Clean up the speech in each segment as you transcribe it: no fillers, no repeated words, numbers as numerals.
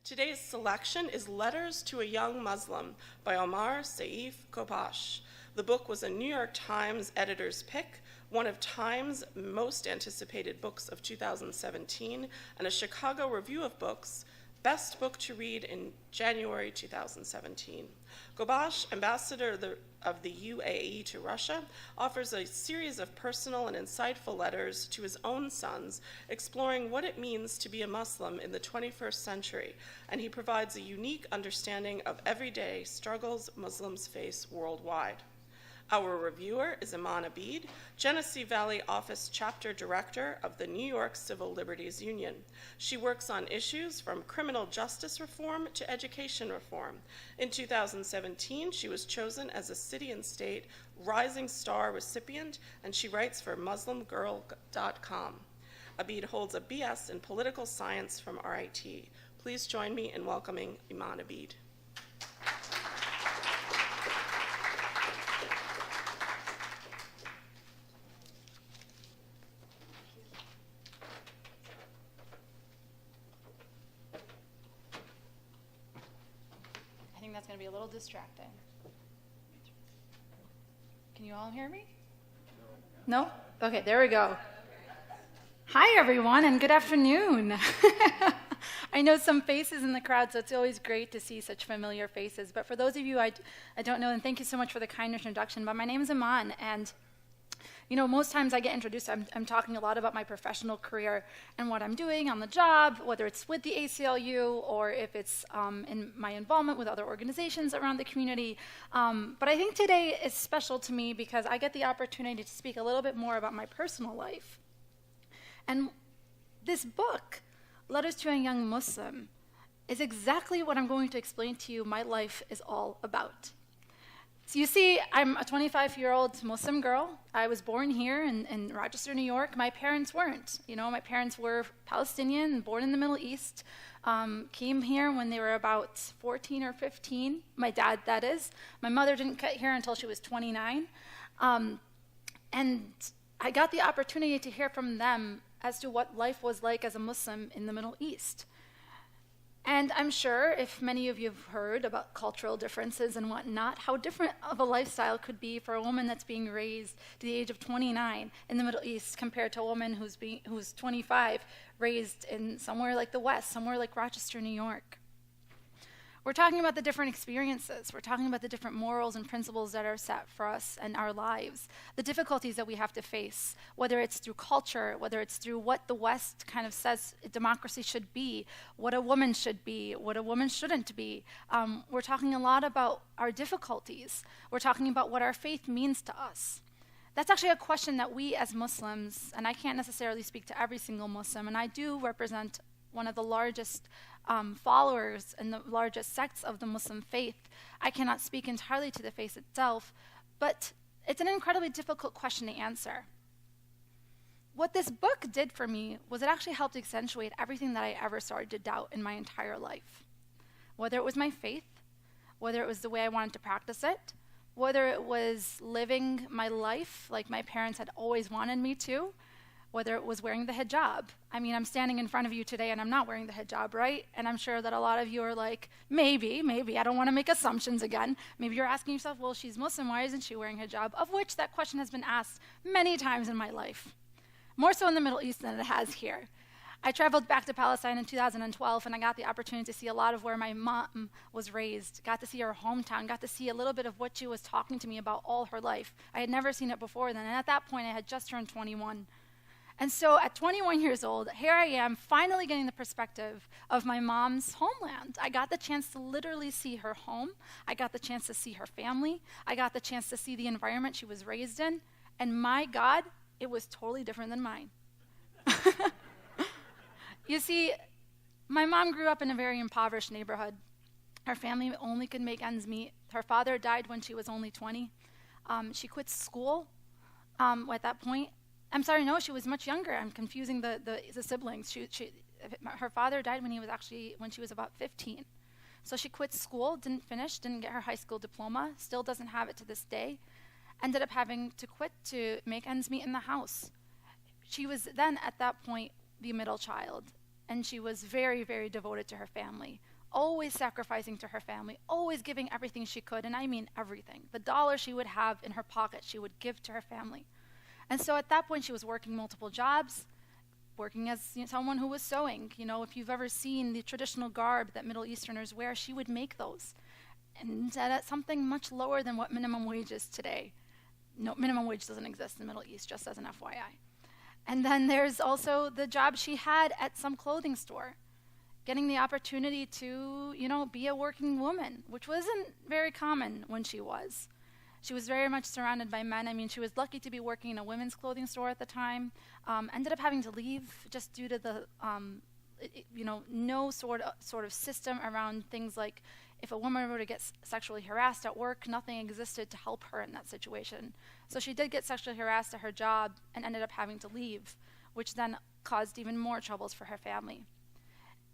Today's selection is Letters to a Young Muslim by Omar Saif Kopash. The book was a New York Times editor's pick, one of Time's most anticipated books of 2017, and a Chicago Review of Books best book to read in January 2017. Kopash, ambassador of the UAE to Russia, offers a series of personal and insightful letters to his own sons, exploring what it means to be a Muslim in the 21st century, and he provides a unique understanding of everyday struggles Muslims face worldwide. Our reviewer is Iman Abid, Genesee Valley Office Chapter Director of the New York Civil Liberties Union. She works on issues from criminal justice reform to education reform. In 2017, she was chosen as a City and State Rising Star recipient, and she writes for MuslimGirl.com. Abid holds a BS in political science from RIT. Please join me in welcoming Iman Abid. That's going to be a little distracting. Can you all hear me? No? Okay, there we go. Hi, everyone, and good afternoon. I know some faces in the crowd, so it's always great to see such familiar faces. But for those of you I don't know, and thank you so much for the kind introduction, but my name is Iman, and you know, most times I get introduced, I'm talking a lot about my professional career and what I'm doing on the job, whether it's with the ACLU or if it's in my involvement with other organizations around the community. But I think today is special to me because I get the opportunity to speak a little bit more about my personal life. And this book, Letters to a Young Muslim, is exactly what I'm going to explain to you my life is all about. So you see, I'm a 25-year-old Muslim girl. I was born here in Rochester, New York. My parents weren't. You know, my parents were Palestinian, born in the Middle East, came here when they were about 14 or 15. My dad, that is. My mother didn't get here until she was 29. And I got the opportunity to hear from them as to what life was like as a Muslim in the Middle East. And I'm sure if many of you have heard about cultural differences and whatnot, how different of a lifestyle could be for a woman that's being raised to the age of 29 in the Middle East compared to a woman who's 25, raised in somewhere like the West, somewhere like Rochester, New York. We're talking about the different experiences. We're talking about the different morals and principles that are set for us in our lives, the difficulties that we have to face, whether it's through culture, whether it's through what the West kind of says democracy should be, what a woman should be, what a woman shouldn't be. We're talking a lot about our difficulties. We're talking about what our faith means to us. That's actually a question that we as Muslims, and I can't necessarily speak to every single Muslim, and I do represent one of the largest followers and the largest sects of the Muslim faith. I cannot speak entirely to the faith itself, but it's an incredibly difficult question to answer. What this book did for me was it actually helped accentuate everything that I ever started to doubt in my entire life. Whether it was my faith, whether it was the way I wanted to practice it, whether it was living my life like my parents had always wanted me to, whether it was wearing the hijab. I mean, I'm standing in front of you today and I'm not wearing the hijab, right? And I'm sure that a lot of you are like, maybe, I don't want to make assumptions again. Maybe you're asking yourself, well, she's Muslim, why isn't she wearing hijab? Of which that question has been asked many times in my life. More so in the Middle East than it has here. I traveled back to Palestine in 2012 and I got the opportunity to see a lot of where my mom was raised, got to see her hometown, got to see a little bit of what she was talking to me about all her life. I had never seen it before then, and at that point I had just turned 21. And so at 21 years old, here I am finally getting the perspective of my mom's homeland. I got the chance to literally see her home. I got the chance to see her family. I got the chance to see the environment she was raised in. And my God, it was totally different than mine. You see, my mom grew up in a very impoverished neighborhood. Her family only could make ends meet. Her father died when she was only 20. She quit school at that point. I'm sorry, no, she was much younger. I'm confusing the siblings. Her father died when she was about 15. So she quit school, didn't finish, didn't get her high school diploma, still doesn't have it to this day. Ended up having to quit to make ends meet in the house. She was then, at that point, the middle child, and she was very, very devoted to her family. always sacrificing to her family, always giving everything she could, and I mean everything. The dollar she would have in her pocket, she would give to her family. And so at that point, she was working multiple jobs, working as someone who was sewing. If you've ever seen the traditional garb that Middle Easterners wear, she would make those. And at something much lower than what minimum wage is today. No, minimum wage doesn't exist in the Middle East, just as an FYI. And then there's also the job she had at some clothing store, getting the opportunity to, be a working woman, which wasn't very common when she was. She was very much surrounded by men. I mean, she was lucky to be working in a women's clothing store at the time. Ended up having to leave just due to the, no sort of system around things like if a woman were to get sexually harassed at work, nothing existed to help her in that situation. So she did get sexually harassed at her job and ended up having to leave, which then caused even more troubles for her family.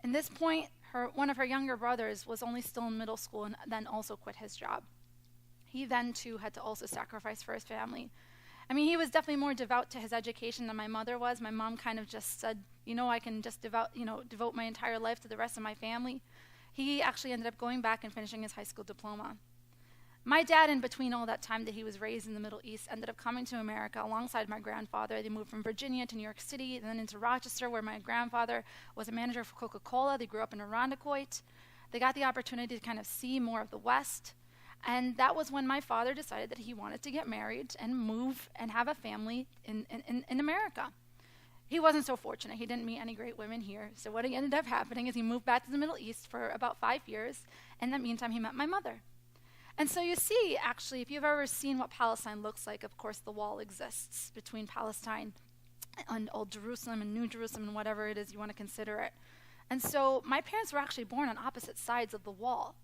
At this point, one of her younger brothers was only still in middle school and then also quit his job. He then, too, had to also sacrifice for his family. I mean, he was definitely more devout to his education than my mother was. My mom kind of just said, I can just devote my entire life to the rest of my family. He actually ended up going back and finishing his high school diploma. My dad, in between all that time that he was raised in the Middle East, ended up coming to America alongside my grandfather. They moved from Virginia to New York City, and then into Rochester, where my grandfather was a manager for Coca-Cola. They grew up in Irondequoit. They got the opportunity to kind of see more of the West. And that was when my father decided that he wanted to get married and move and have a family in America. He wasn't so fortunate. He didn't meet any great women here. So what ended up happening is he moved back to the Middle East for about 5 years. In the meantime, he met my mother. And so you see, actually, if you've ever seen what Palestine looks like, of course, the wall exists between Palestine and Old Jerusalem and New Jerusalem and whatever it is you want to consider it. And so my parents were actually born on opposite sides of the wall.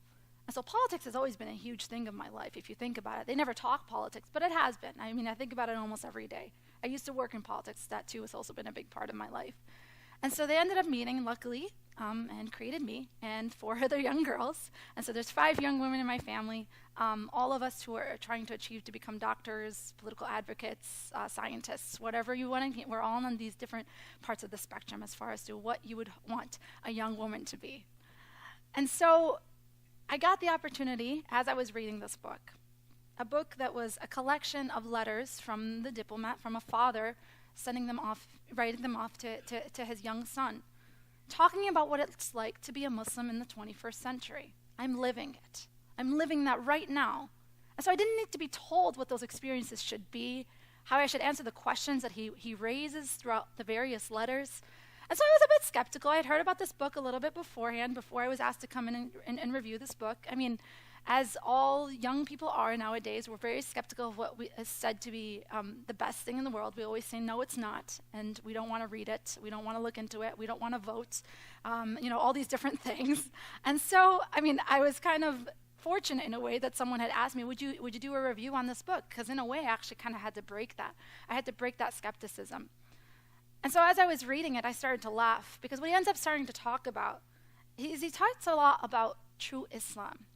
And so politics has always been a huge thing of my life, if you think about it. They never talk politics, but it has been. I mean, I think about it almost every day. I used to work in politics. That, too, has also been a big part of my life. And so they ended up meeting, luckily, and created me and 4 other young girls. And so there's 5 young women in my family, all of us who are trying to achieve to become doctors, political advocates, scientists, whatever you want to. We're all on these different parts of the spectrum as far as to what you would want a young woman to be. And so I got the opportunity, as I was reading this book, a book that was a collection of letters from the diplomat, from a father, writing them off to his young son, talking about what it's like to be a Muslim in the 21st century. I'm living it. I'm living that right now. And so I didn't need to be told what those experiences should be, how I should answer the questions that he raises throughout the various letters. And so I was a bit skeptical. I had heard about this book a little bit beforehand, before I was asked to come in and review this book. I mean, as all young people are nowadays, we're very skeptical of what is said to be the best thing in the world. We always say, no, it's not, and we don't want to read it. We don't want to look into it. We don't want to vote, all these different things. And so, I mean, I was kind of fortunate in a way that someone had asked me, would you do a review on this book? Because in a way, I actually kind of had to break that. I had to break that skepticism. And so as I was reading it, I started to laugh, because what he ends up starting to talk about is he talks a lot about true Islam.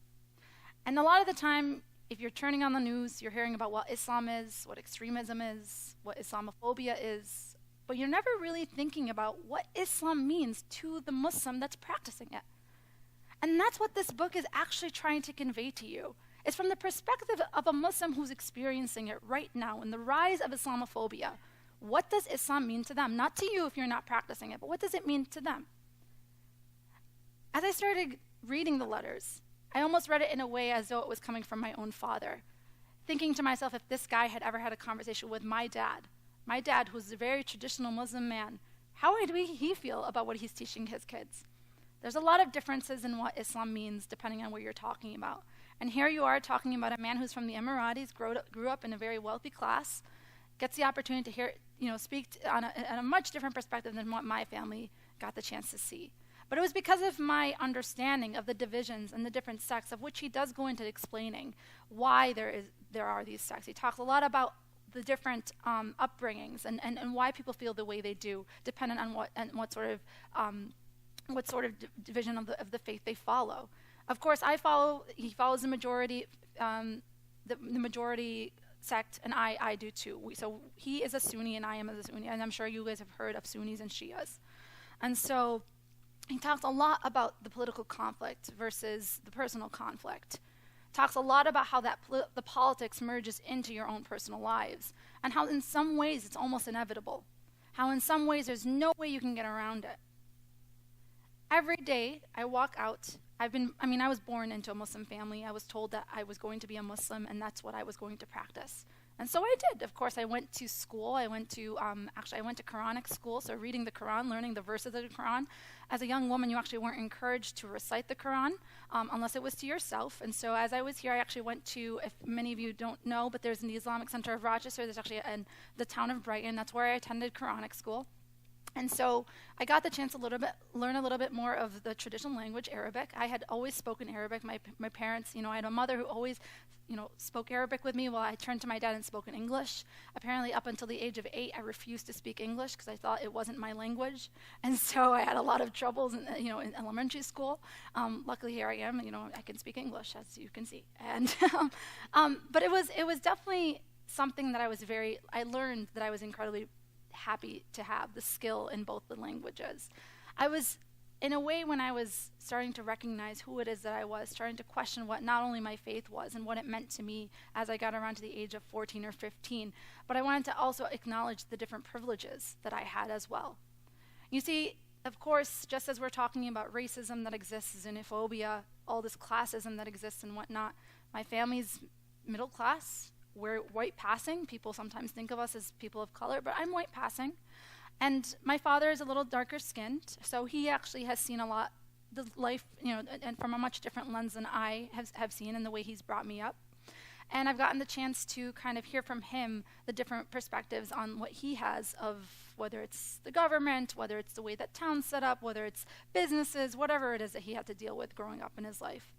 And a lot of the time, if you're turning on the news, you're hearing about what Islam is, what extremism is, what Islamophobia is, but you're never really thinking about what Islam means to the Muslim that's practicing it. And that's what this book is actually trying to convey to you. It's from the perspective of a Muslim who's experiencing it right now in the rise of Islamophobia. What does Islam mean to them? Not to you if you're not practicing it, but what does it mean to them? As I started reading the letters, I almost read it in a way as though it was coming from my own father, thinking to myself, if this guy had ever had a conversation with my dad who's a very traditional Muslim man, how would he feel about what he's teaching his kids? There's a lot of differences in what Islam means depending on what you're talking about. And here you are talking about a man who's from the Emiratis, grew up in a very wealthy class, gets the opportunity to speak on a much different perspective than what my family got the chance to see. But it was because of my understanding of the divisions and the different sects, of which he does go into explaining why there are these sects. He talks a lot about the different upbringings and why people feel the way they do, depending on what sort of division of the faith they follow. Of course, he follows the majority, the majority sect, and I do too. So he is a Sunni and I am a Sunni, and I'm sure you guys have heard of Sunnis and Shias. And so he talks a lot about the political conflict versus the personal conflict. Talks a lot about how the politics merges into your own personal lives, and how in some ways it's almost inevitable. How in some ways there's no way you can get around it. Every day I walk out, I was born into a Muslim family. I was told that I was going to be a Muslim and that's what I was going to practice. And so I did. Of course, I went to school. I went to Quranic school, so reading the Quran, learning the verses of the Quran. As a young woman, you actually weren't encouraged to recite the Quran unless it was to yourself. And so as I was here, I actually went to, if many of you don't know, but there's in the Islamic Center of Rochester, there's actually in the town of Brighton. That's where I attended Quranic school. And so I got the chance to learn a little bit more of the traditional language, Arabic. I had always spoken Arabic. My parents, I had a mother who always, spoke Arabic with me while I turned to my dad and spoke in English. Apparently, up until the age of 8, I refused to speak English because I thought it wasn't my language. And so I had a lot of troubles, in elementary school. Luckily, here I am. I can speak English, as you can see. And but it was definitely something that I learned that I was incredibly happy to have the skill in both the languages. I was, in a way, when I was starting to recognize who it is that I was, starting to question what not only my faith was and what it meant to me as I got around to the age of 14 or 15, but I wanted to also acknowledge the different privileges that I had as well. You see, of course, just as we're talking about racism that exists, xenophobia, all this classism that exists and whatnot, my family's middle class. We're white passing. People sometimes think of us as people of color, but I'm white passing. And my father is a little darker skinned, so he actually has seen a lot, the life, and from a much different lens than I have seen in the way he's brought me up. And I've gotten the chance to kind of hear from him the different perspectives on what he has of whether it's the government, whether it's the way that town's set up, whether it's businesses, whatever it is that he had to deal with growing up in his life.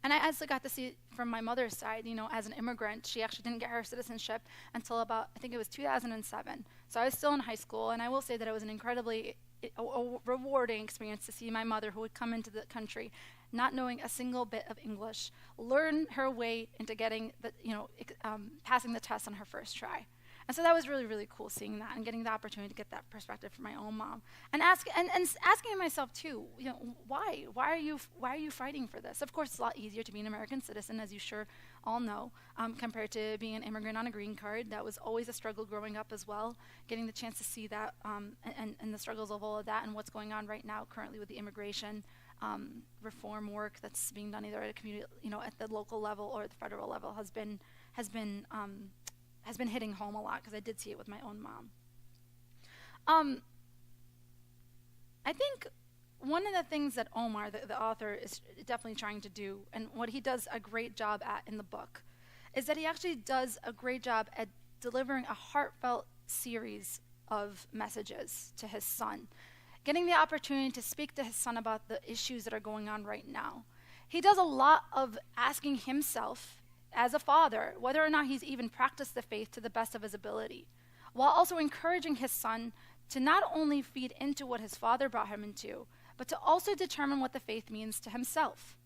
And I also got to see from my mother's side, as an immigrant, she actually didn't get her citizenship until about, I think it was 2007. So I was still in high school, and I will say that it was an incredibly rewarding experience to see my mother, who would come into the country not knowing a single bit of English, learn her way into getting passing the test on her first try. And so that was really, really cool seeing that and getting the opportunity to get that perspective from my own mom. And asking myself too, why? Why are you fighting for this? Of course, it's a lot easier to be an American citizen, as you sure all know, compared to being an immigrant on a green card. That was always a struggle growing up as well, getting the chance to see that and the struggles of all of that and what's going on right now currently with the immigration reform work that's being done either at a community, at the local level or at the federal level has been hitting home a lot because I did see it with my own mom. I think one of the things that Omar, the author, is definitely trying to do, and what he does a great job at in the book, is that he actually does a great job at delivering a heartfelt series of messages to his son, getting the opportunity to speak to his son about the issues that are going on right now. He does a lot of asking himself, as a father, whether or not he's even practiced the faith to the best of his ability, while also encouraging his son to not only feed into what his father brought him into, but to also determine what the faith means to himself.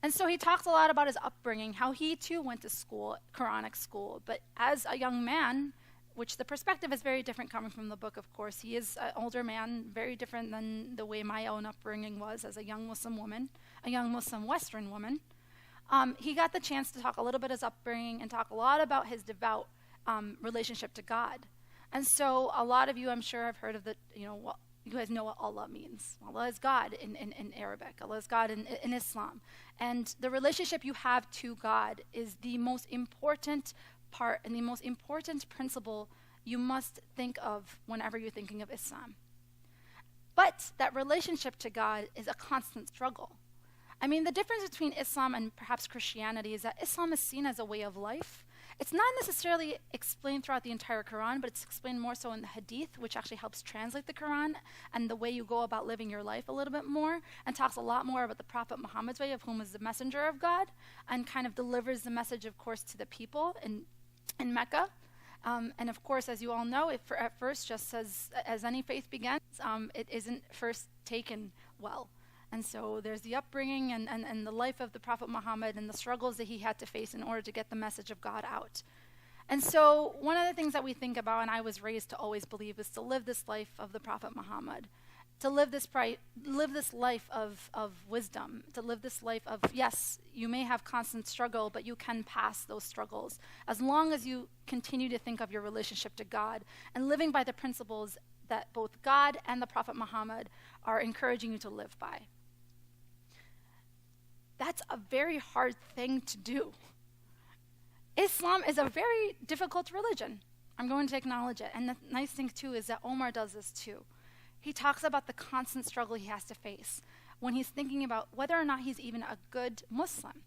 And so he talks a lot about his upbringing, how he too went to school, Quranic school, but as a young man, which the perspective is very different coming from the book, of course. He is an older man, very different than the way my own upbringing was as a young Muslim woman, a young Muslim Western woman. He got the chance to talk a little bit his upbringing and talk a lot about his devout relationship to God. And so a lot of you, I'm sure, have heard of you guys know what Allah means. Allah is God in Arabic. Allah is God in Islam. And the relationship you have to God is the most important part and the most important principle you must think of whenever you're thinking of Islam. But that relationship to God is a constant struggle. I mean, the difference between Islam and perhaps Christianity is that Islam is seen as a way of life. It's not necessarily explained throughout the entire Quran, but it's explained more so in the Hadith, which actually helps translate the Quran and the way you go about living your life a little bit more, and talks a lot more about the Prophet Muhammad's way, of whom is the messenger of God, and kind of delivers the message, of course, to the people in Mecca. And of course, as you all know, at first, just as any faith begins, it isn't first taken well. And so there's the upbringing and the life of the Prophet Muhammad and the struggles that he had to face in order to get the message of God out. And so one of the things that we think about, and I was raised to always believe, is to live this life of the Prophet Muhammad. to live this life of wisdom, to live this life of, yes, you may have constant struggle, but you can pass those struggles as long as you continue to think of your relationship to God and living by the principles that both God and the Prophet Muhammad are encouraging you to live by. That's a very hard thing to do. Islam is a very difficult religion. I'm going to acknowledge it. And the nice thing, too, is that Omar does this, too. He talks about the constant struggle he has to face when he's thinking about whether or not he's even a good Muslim.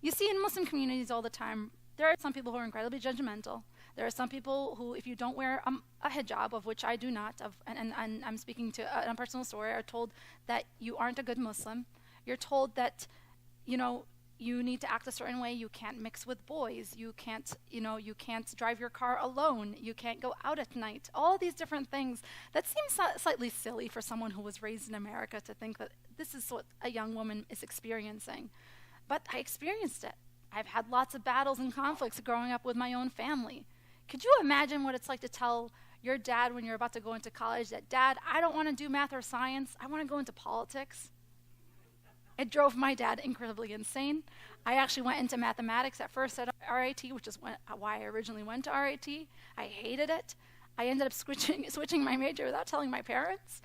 You see in Muslim communities all the time, there are some people who are incredibly judgmental. There are some people who, if you don't wear a hijab, of which I do not, and I'm speaking to a personal story, are told that you aren't a good Muslim. You're told that, you need to act a certain way. You can't mix with boys. You can't drive your car alone. You can't go out at night. All these different things that seem slightly silly for someone who was raised in America to think that this is what a young woman is experiencing. But I experienced it. I've had lots of battles and conflicts growing up with my own family. Could you imagine what it's like to tell your dad when you're about to go into college that, Dad, I don't want to do math or science. I want to go into politics? It drove my dad incredibly insane. I actually went into mathematics at first at RIT, which is why I originally went to RIT. I hated it. I ended up switching my major without telling my parents.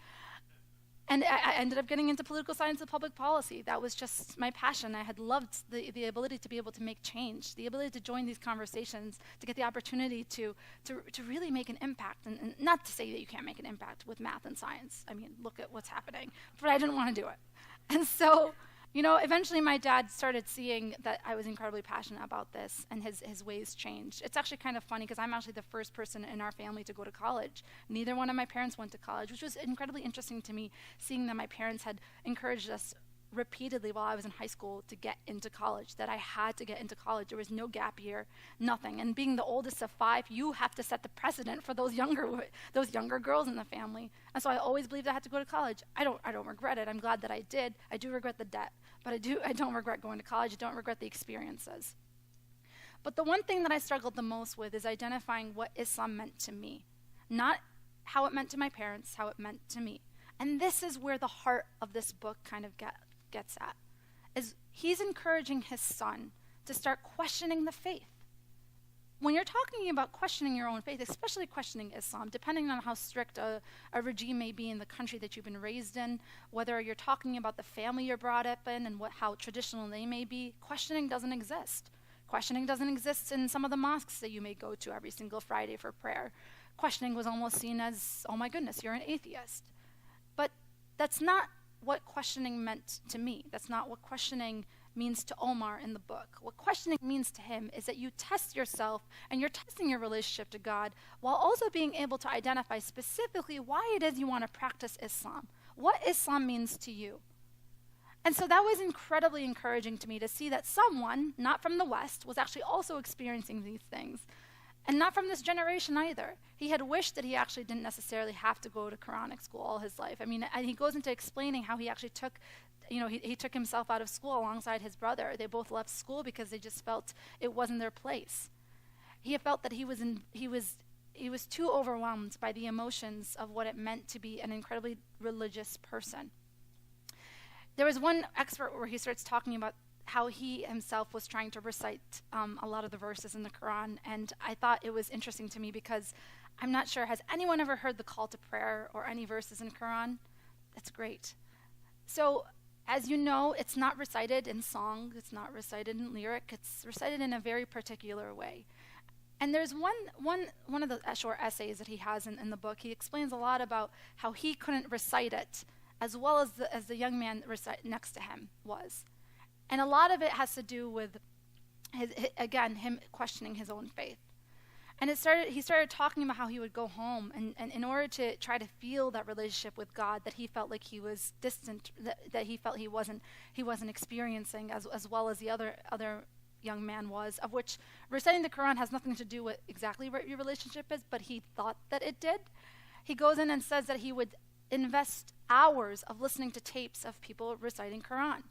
And I ended up getting into political science and public policy. That was just my passion. I had loved the ability to be able to make change, the ability to join these conversations, to get the opportunity to really make an impact. And not to say that you can't make an impact with math and science. I mean, look at what's happening. But I didn't want to do it. And so, eventually my dad started seeing that I was incredibly passionate about this, and his ways changed. It's actually kind of funny because I'm actually the first person in our family to go to college. Neither one of my parents went to college, which was incredibly interesting to me, seeing that my parents had encouraged us repeatedly while I was in high school to get into college, that I had to get into college. There was no gap year, nothing. And being the oldest of 5, you have to set the precedent for those younger girls in the family. And so I always believed I had to go to college. I don't regret it. I'm glad that I did. I do regret the debt, but I don't regret going to college. I don't regret the experiences. But the one thing that I struggled the most with is identifying what Islam meant to me, not how it meant to my parents, how it meant to me. And this is where the heart of this book kind of gets at, is he's encouraging his son to start questioning the faith. When you're talking about questioning your own faith, especially questioning Islam, depending on how strict a regime may be in the country that you've been raised in, whether you're talking about the family you're brought up in and how traditional they may be, questioning doesn't exist. Questioning doesn't exist in some of the mosques that you may go to every single Friday for prayer. Questioning was almost seen as, oh my goodness, you're an atheist. But that's not what questioning meant to me. That's not what questioning means to Omar in the book. What questioning means to him is that you test yourself and you're testing your relationship to God while also being able to identify specifically why it is you want to practice Islam, what Islam means to you. And so that was incredibly encouraging to me to see that someone, not from the West, was actually also experiencing these things. And not from this generation either. He had wished that he actually didn't necessarily have to go to Quranic school all his life. I mean, and he goes into explaining how he actually took, he took himself out of school alongside his brother. They both left school because they just felt it wasn't their place. He felt that he was too overwhelmed by the emotions of what it meant to be an incredibly religious person. There was one expert where he starts talking about how he himself was trying to recite a lot of the verses in the Quran, and I thought it was interesting to me because I'm not sure, has anyone ever heard the call to prayer or any verses in Quran? That's great. So, as you know, it's not recited in song, it's not recited in lyric, it's recited in a very particular way. And there's one of the short essays that he has in the book. He explains a lot about how he couldn't recite it as well as the young man next to him was. And a lot of it has to do with, him questioning his own faith. And he started talking about how he would go home, and in order to try to feel that relationship with God that he felt like he was distant, that he felt he wasn't experiencing as well as the other young man was, of which reciting the Quran has nothing to do with exactly what your relationship is, but he thought that it did. He goes in and says that he would invest hours of listening to tapes of people reciting Quran.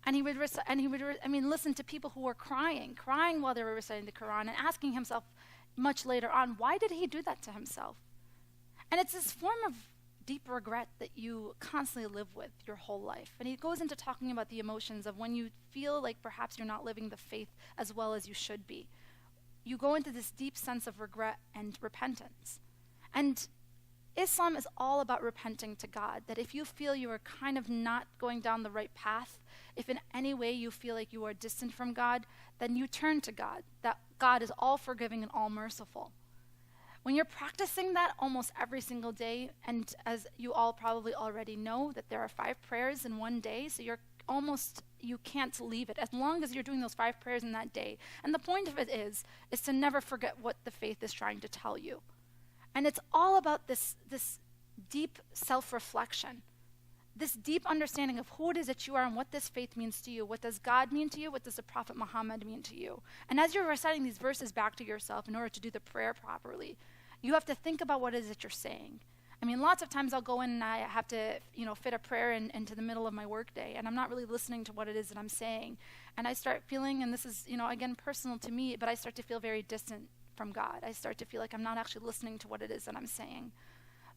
And he would listen to people who were crying while they were reciting the Quran, and asking himself much later on, why did he do that to himself? And it's this form of deep regret that you constantly live with your whole life. And he goes into talking about the emotions of when you feel like perhaps you're not living the faith as well as you should be. You go into this deep sense of regret and repentance. And Islam is all about repenting to God, that if you feel you are kind of not going down the right path, if in any way you feel like you are distant from God, then you turn to God, that God is all forgiving and all merciful. When you're practicing that almost every single day, and as you all probably already know, that there are 5 prayers in one day, so you can't leave it as long as you're doing those 5 prayers in that day. And the point of it is to never forget what the faith is trying to tell you. And it's all about this deep self-reflection, this deep understanding of who it is that you are and what this faith means to you. What does God mean to you? What does the Prophet Muhammad mean to you? And as you're reciting these verses back to yourself in order to do the prayer properly, you have to think about what it is that you're saying. I mean, lots of times I'll go in and I have to, fit a prayer into the middle of my workday, and I'm not really listening to what it is that I'm saying. And I start feeling, and this is, again, personal to me, but I start to feel very distant from God. I start to feel like I'm not actually listening to what it is that I'm saying.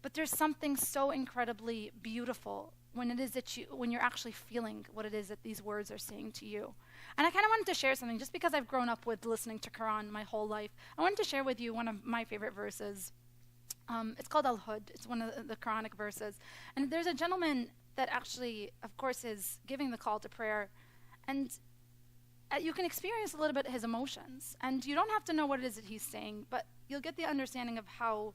But there's something so incredibly beautiful when it is that when you're actually feeling what it is that these words are saying to you. And I kind of wanted to share something, just because I've grown up with listening to Quran my whole life. I wanted to share with you one of my favorite verses. It's called Al-Hud. It's one of the Quranic verses. And there's a gentleman that actually, of course, is giving the call to prayer. And you can experience a little bit his emotions. And you don't have to know what it is that he's saying, but you'll get the understanding of how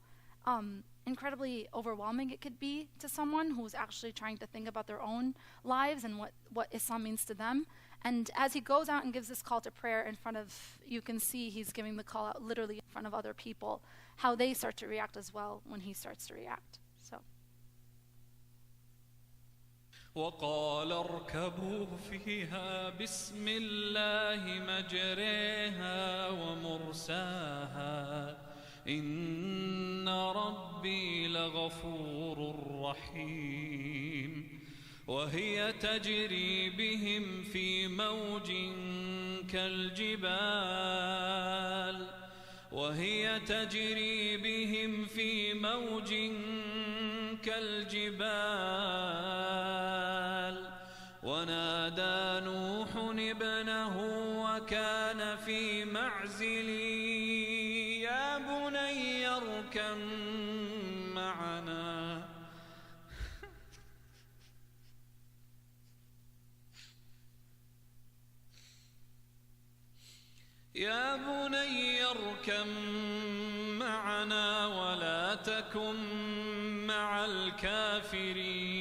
incredibly overwhelming it could be to someone who's actually trying to think about their own lives and what Islam means to them. And as he goes out and gives this call to prayer in front of, you can see he's giving the call out literally in front of other people, how they start to react as well when he starts to react. So. وقال اركبوا فيها بسم الله مجريها ومرساها إن ربي لغفور رحيم وهي تجري بهم في موج كالجبال ونادى نوح ابنه وكان في معزل يا بني اركب معنا يا بني اركب معنا ولا تكن مع الكافرين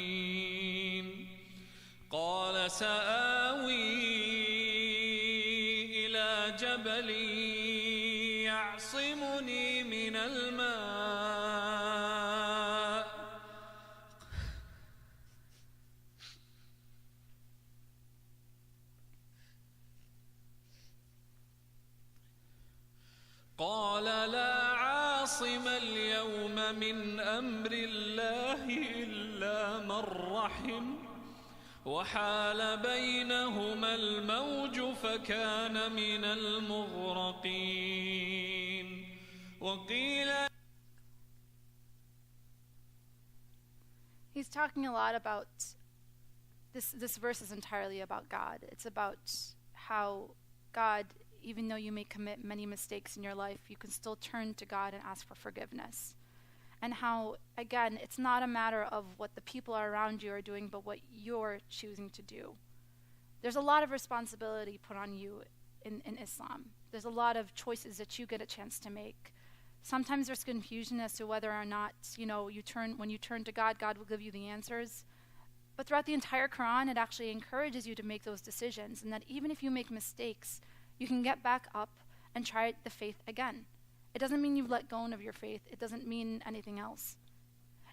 قال سآوي إلى جبل يعصمني من الماء قال لا عاصم اليوم من أمر الله إلا من رحم وحال بينهما الموج فكان من المغرقين وقيل. He's talking a lot about this verse is entirely about God. It's about how God, even though you may commit many mistakes in your life, you can still turn to God and ask for forgiveness. And how, again, it's not a matter of what the people around you are doing, but what you're choosing to do. There's a lot of responsibility put on you in Islam. There's a lot of choices that you get a chance to make. Sometimes there's confusion as to whether or not, when you turn to God, God will give you the answers. But throughout the entire Quran, it actually encourages you to make those decisions, and that even if you make mistakes, you can get back up and try the faith again. It doesn't mean you've let go of your faith. It doesn't mean anything else.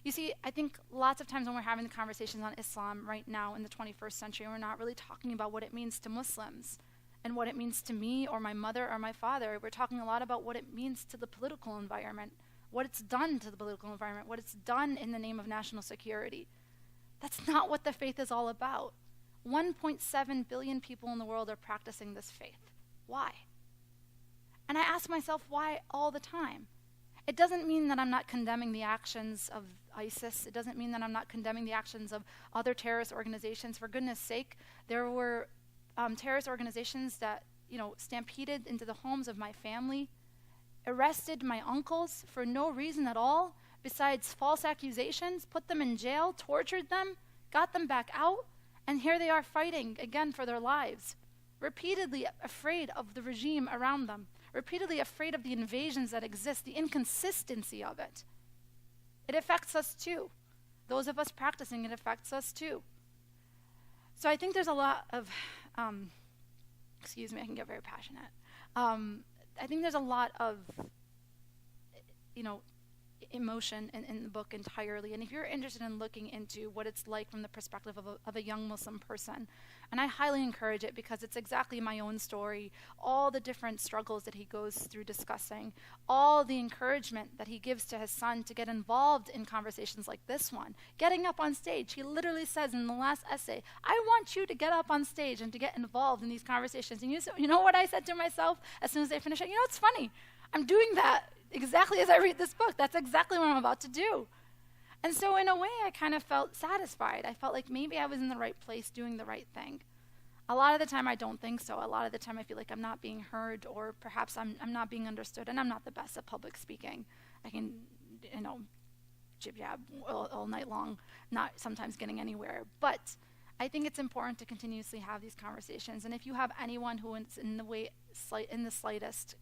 You see, I think lots of times when we're having the conversations on Islam right now in the 21st century, we're not really talking about what it means to Muslims and what it means to me or my mother or my father. We're talking a lot about what it means to the political environment, what it's done to the political environment, what it's done in the name of national security. That's not what the faith is all about. 1.7 billion people in the world are practicing this faith. Why? And I ask myself why all the time. It doesn't mean that I'm not condemning the actions ISIS. It doesn't mean that I'm not condemning the actions of other terrorist organizations. For goodness sake, there were terrorist organizations that, stampeded into the homes of my family, arrested my uncles for no reason at all, besides false accusations, put them in jail, tortured them, got them back out, and here they are fighting again for their lives, repeatedly afraid of the regime around them, repeatedly afraid of the invasions that exist, the inconsistency of it. It affects us too. Those of us practicing, it affects us too. So I think there's a lot of, excuse me, I can get very passionate. I think there's a lot of, emotion in the book entirely. And if you're interested in looking into what it's like from the perspective of a young Muslim person, and I highly encourage it because it's exactly my own story, all the different struggles that he goes through discussing, all the encouragement that he gives to his son to get involved in conversations like this one, getting up on stage. He literally says in the last essay, I want you to get up on stage and to get involved in these conversations. And you know what I said to myself as soon as they finished it? It's funny. I'm doing that exactly as I read this book. That's exactly what I'm about to do. And so in a way, I kind of felt satisfied. I felt like maybe I was in the right place doing the right thing. A lot of the time, I don't think so. A lot of the time, I feel like I'm not being heard, or perhaps I'm not being understood, and I'm not the best at public speaking. I can, jib-jab all night long, not sometimes getting anywhere. But I think it's important to continuously have these conversations. And if you have anyone who is in the slightest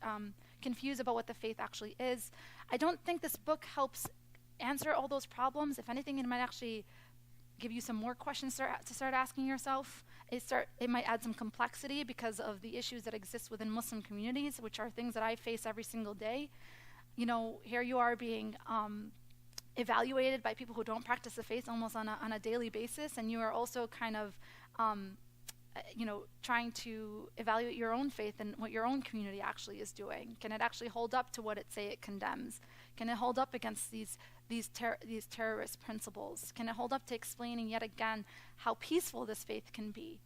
confused about what the faith actually is, I don't think this book helps answer all those problems. If anything, it might actually give you some more questions to start asking yourself. It might add some complexity because of the issues that exist within Muslim communities, which are things that I face every single day. Here you are being evaluated by people who don't practice the faith almost on a daily basis, and you are also kind of trying to evaluate your own faith and what your own community actually is doing. Can it actually hold up to what it condemns? Can it hold up against these terrorist principles? Can it hold up to explaining yet again how peaceful this faith can be?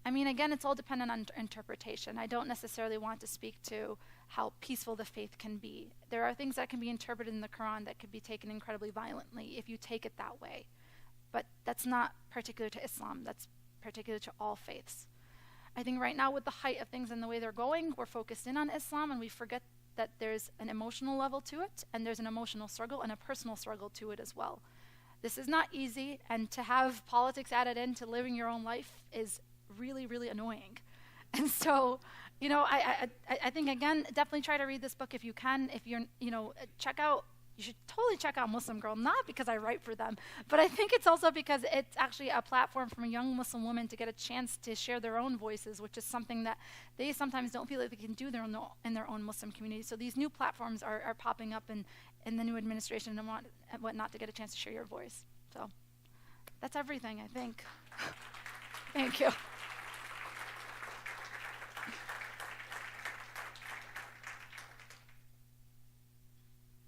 I mean, again, it's all dependent on interpretation. I don't necessarily want to speak to how peaceful the faith can be. There are things that can be interpreted in the Quran that could be taken incredibly violently if you take it that way. But that's not particular to Islam. That's particular to all faiths. I think right now with the height of things and the way they're going, we're focused in on Islam and we forget that there's an emotional level to it, and there's an emotional struggle and a personal struggle to it as well. This is not easy, and to have politics added into living your own life is really, really annoying. And so, I think, again, definitely try to read this book if you can. If you're, you should totally check out Muslim Girl, not because I write for them, but I think it's also because it's actually a platform for young Muslim women to get a chance to share their own voices, which is something that they sometimes don't feel like they can do in their own Muslim community. So these new platforms are popping up in the new administration and whatnot to get a chance to share your voice. So that's everything, I think. Thank you.